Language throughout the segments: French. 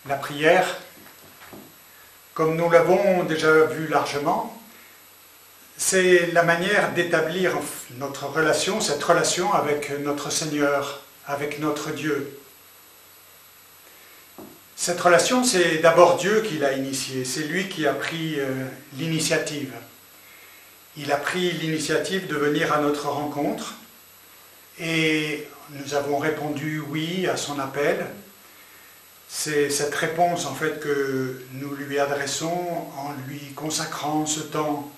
La prière, comme nous l'avons déjà vu largement, c'est la manière d'établir notre relation, cette relation avec notre Seigneur, avec notre Dieu. Cette relation, c'est d'abord Dieu qui l'a initiée, c'est lui qui a pris l'initiative. Il a pris l'initiative de venir à notre rencontre et nous avons répondu oui à son appel. C'est cette réponse en fait que nous lui adressons en lui consacrant ce temps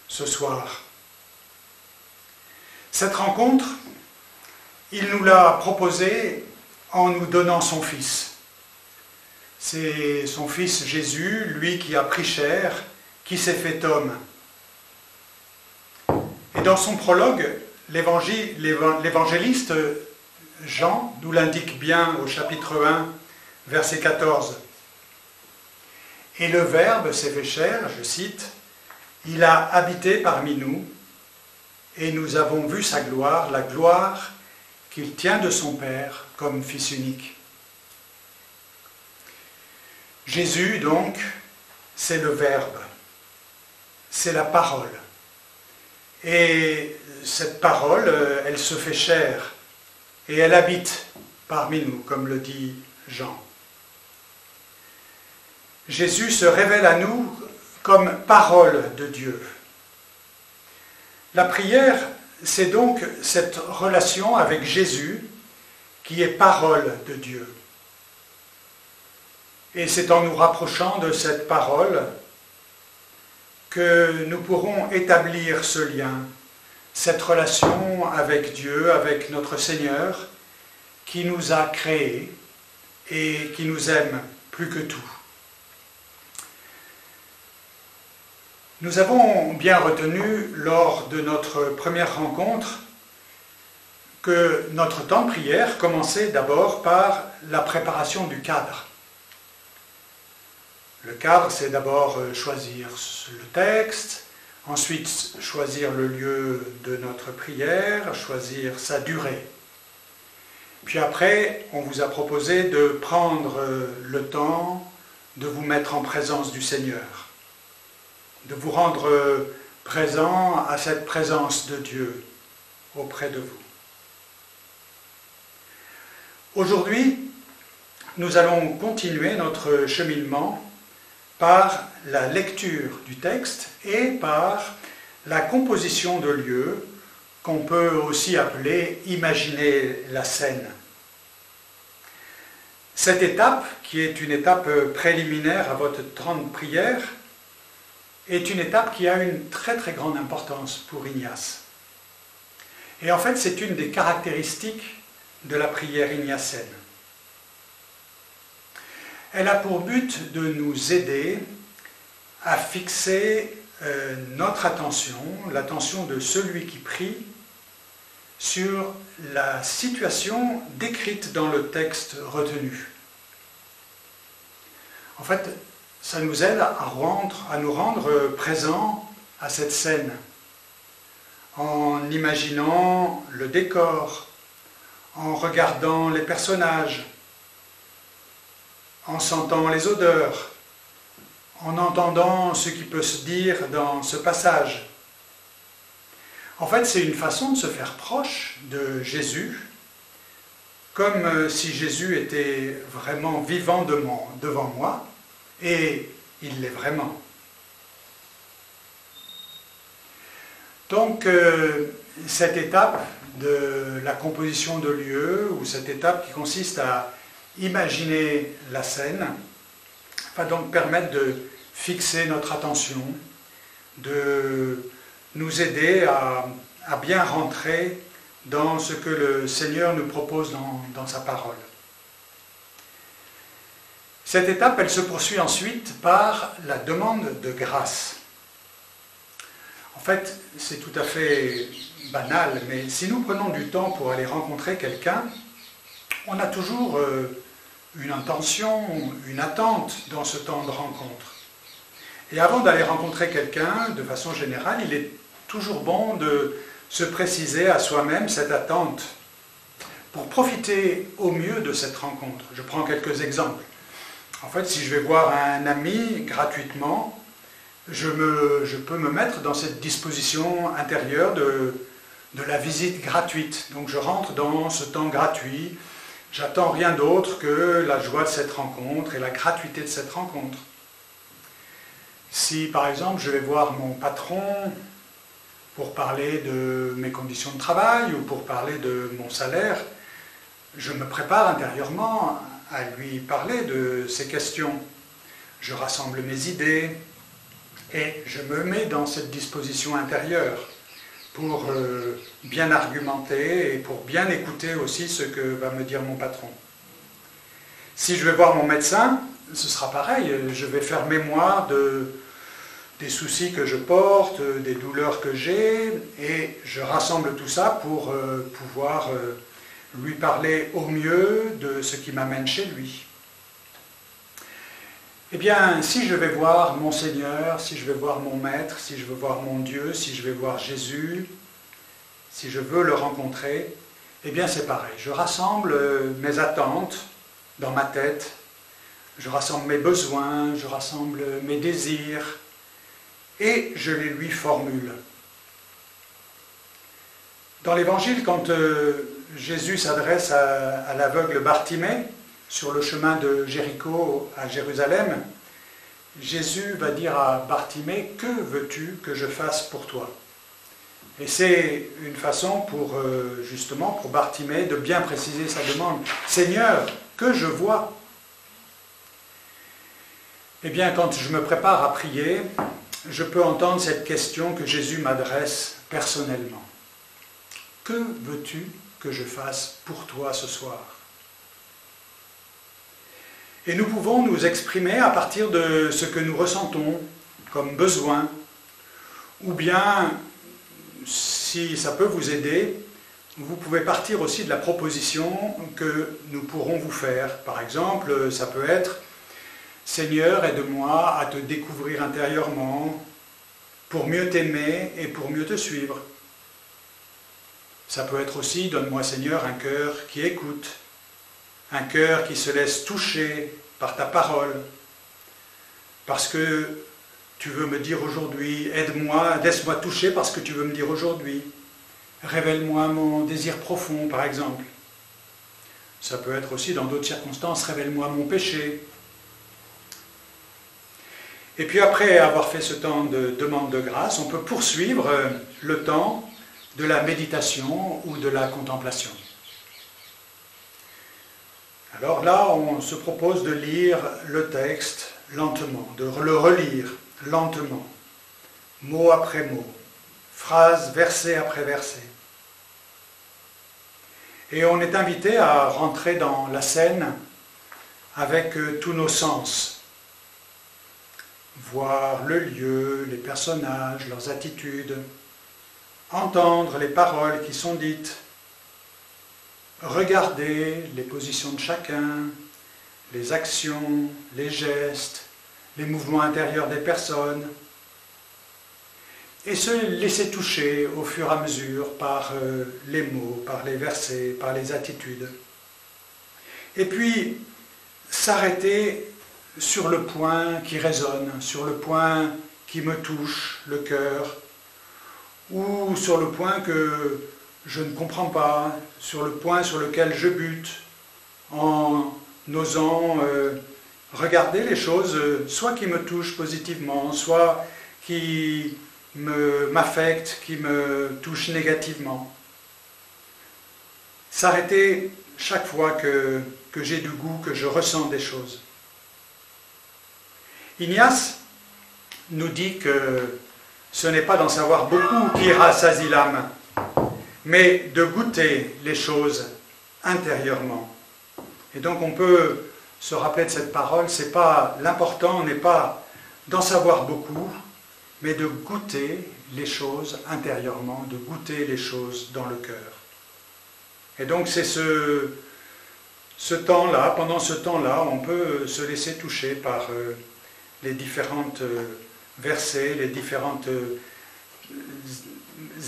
ce soir. Cette rencontre, il nous l'a proposée en nous donnant son Fils. C'est son Fils Jésus, lui qui a pris chair, qui s'est fait homme. Et dans son prologue, l'évangéliste Jean nous l'indique bien au chapitre 1, verset 14. « Et le Verbe s'est fait chair, je cite, « Il a habité parmi nous, et nous avons vu sa gloire, la gloire qu'il tient de son Père comme Fils unique. » Jésus, donc, c'est le Verbe, c'est la parole. Et cette parole, elle se fait chair, et elle habite parmi nous, comme le dit Jean. Jésus se révèle à nous comme parole de Dieu. La prière, c'est donc cette relation avec Jésus qui est parole de Dieu. Et c'est en nous rapprochant de cette parole que nous pourrons établir ce lien, cette relation avec Dieu, avec notre Seigneur, qui nous a créés et qui nous aime plus que tout. Nous avons bien retenu lors de notre première rencontre que notre temps de prière commençait d'abord par la préparation du cadre. Le cadre, c'est d'abord choisir le texte, ensuite choisir le lieu de notre prière, choisir sa durée. Puis après, on vous a proposé de prendre le temps de vous mettre en présence du Seigneur, de vous rendre présent à cette présence de Dieu auprès de vous. Aujourd'hui, nous allons continuer notre cheminement par la lecture du texte et par la composition de lieux qu'on peut aussi appeler « imaginer la scène ». Cette étape, qui est une étape préliminaire à votre temps de prière, est une étape qui a une très très grande importance pour Ignace. Et en fait, c'est une des caractéristiques de la prière ignatienne. Elle a pour but de nous aider à fixer notre attention, l'attention de celui qui prie, sur la situation décrite dans le texte retenu. En fait, ça nous aide à nous rendre présents à cette scène, en imaginant le décor, en regardant les personnages, en sentant les odeurs, en entendant ce qui peut se dire dans ce passage. En fait, c'est une façon de se faire proche de Jésus, comme si Jésus était vraiment vivant devant moi, et il l'est vraiment. Donc, cette étape de la composition de lieux, ou cette étape qui consiste à imaginer la scène, va donc permettre de fixer notre attention, de nous aider à bien rentrer dans ce que le Seigneur nous propose dans sa parole. Cette étape, elle se poursuit ensuite par la demande de grâce. En fait, c'est tout à fait banal, mais si nous prenons du temps pour aller rencontrer quelqu'un, on a toujours une intention, une attente dans ce temps de rencontre. Et avant d'aller rencontrer quelqu'un, de façon générale, il est toujours bon de se préciser à soi-même cette attente pour profiter au mieux de cette rencontre. Je prends quelques exemples. En fait, si je vais voir un ami gratuitement, je peux me mettre dans cette disposition intérieure de la visite gratuite. Donc je rentre dans ce temps gratuit, j'attends rien d'autre que la joie de cette rencontre et la gratuité de cette rencontre. Si par exemple je vais voir mon patron pour parler de mes conditions de travail ou pour parler de mon salaire, je me prépare intérieurement à lui parler de ces questions. Je rassemble mes idées et je me mets dans cette disposition intérieure pour bien argumenter et pour bien écouter aussi ce que va me dire mon patron. Si je vais voir mon médecin, ce sera pareil, je vais faire mémoire des soucis que je porte, des douleurs que j'ai, et je rassemble tout ça pour pouvoir lui parler au mieux de ce qui m'amène chez lui. Eh bien, si je vais voir mon Seigneur, si je vais voir mon Maître, si je veux voir mon Dieu, si je vais voir Jésus, si je veux le rencontrer, eh bien c'est pareil. Je rassemble mes attentes dans ma tête, je rassemble mes besoins, je rassemble mes désirs, et je les lui formule. Dans l'Évangile, quand Jésus s'adresse à l'aveugle Bartimée, sur le chemin de Jéricho à Jérusalem, Jésus va dire à Bartimée, « Que veux-tu que je fasse pour toi ?» Et c'est une façon pour, justement, pour Bartimée de bien préciser sa demande. « Seigneur, que je vois ?» Eh bien, quand je me prépare à prier, je peux entendre cette question que Jésus m'adresse personnellement. « Que veux-tu que je fasse pour toi ce soir ?» Et nous pouvons nous exprimer à partir de ce que nous ressentons comme besoin, ou bien, si ça peut vous aider, vous pouvez partir aussi de la proposition que nous pourrons vous faire. Par exemple, ça peut être « Seigneur, aide-moi à te découvrir intérieurement pour mieux t'aimer et pour mieux te suivre. » Ça peut être aussi « Donne-moi, Seigneur, un cœur qui écoute. » Un cœur qui se laisse toucher par ta parole, parce que tu veux me dire aujourd'hui, aide-moi, laisse-moi toucher parce que tu veux me dire aujourd'hui, révèle-moi mon désir profond, par exemple. Ça peut être aussi dans d'autres circonstances, révèle-moi mon péché. Et puis après avoir fait ce temps de demande de grâce, on peut poursuivre le temps de la méditation ou de la contemplation. Alors là, on se propose de lire le texte lentement, de le relire lentement, mot après mot, phrase, verset après verset. Et on est invité à rentrer dans la scène avec tous nos sens. Voir le lieu, les personnages, leurs attitudes, entendre les paroles qui sont dites, regarder les positions de chacun, les actions, les gestes, les mouvements intérieurs des personnes, et se laisser toucher au fur et à mesure par les mots, par les versets, par les attitudes. Et puis, s'arrêter sur le point qui résonne, sur le point qui me touche le cœur, ou sur le point que je ne comprends pas, sur le point sur lequel je bute, en osant regarder les choses, soit qui me touchent positivement, soit qui m'affectent, qui me touchent négativement. S'arrêter chaque fois que j'ai du goût, que je ressens des choses. Ignace nous dit que ce n'est pas d'en savoir beaucoup qui rassasie l'âme, mais de goûter les choses intérieurement. Et donc on peut se rappeler de cette parole, l'important n'est pas d'en savoir beaucoup, mais de goûter les choses intérieurement, de goûter les choses dans le cœur. Et donc c'est ce temps-là, pendant ce temps-là, on peut se laisser toucher par les différentes versets, les différents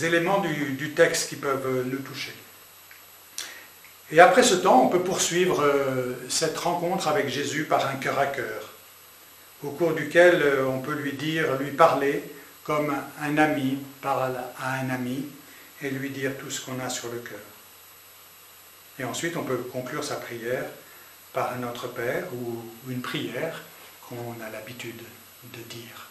éléments du texte qui peuvent nous toucher. Et après ce temps, on peut poursuivre cette rencontre avec Jésus par un cœur à cœur, au cours duquel on peut lui parler comme un ami parle à un ami et lui dire tout ce qu'on a sur le cœur. Et ensuite, on peut conclure sa prière par un Notre Père ou une prière qu'on a l'habitude de dire.